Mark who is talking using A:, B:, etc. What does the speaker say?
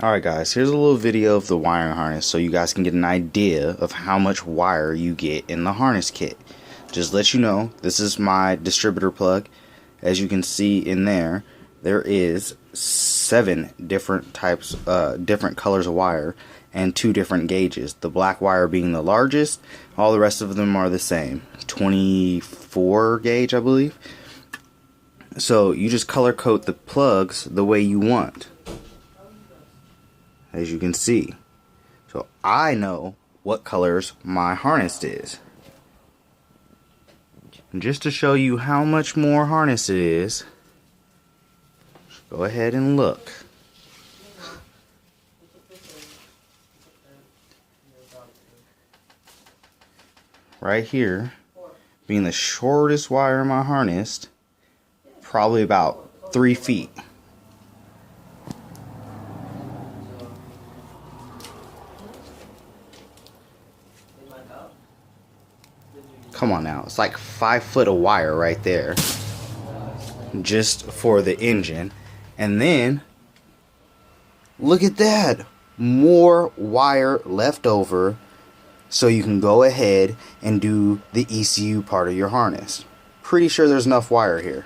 A: Alright guys, here's a little video of the wiring harness so you guys can get an idea of how much wire you get in the harness kit. Just let you know, this is my distributor plug. As you can see in there, there is 7 different types, different colors of wire and 2 different gauges. The black wire being the largest, all the rest of them are the same. 24 gauge, I believe. So you just color code the plugs the way you want, as you can see. So I know what colors my harness is. And just to show you how much more harness it is, go ahead and look. Right here, being the shortest wire in my harness, probably about 3 feet. Come on now, it's like 5 foot of wire right there, just for the engine. And then, look at that, more wire left over, so you can go ahead and do the ECU part of your harness. Pretty sure there's enough wire here.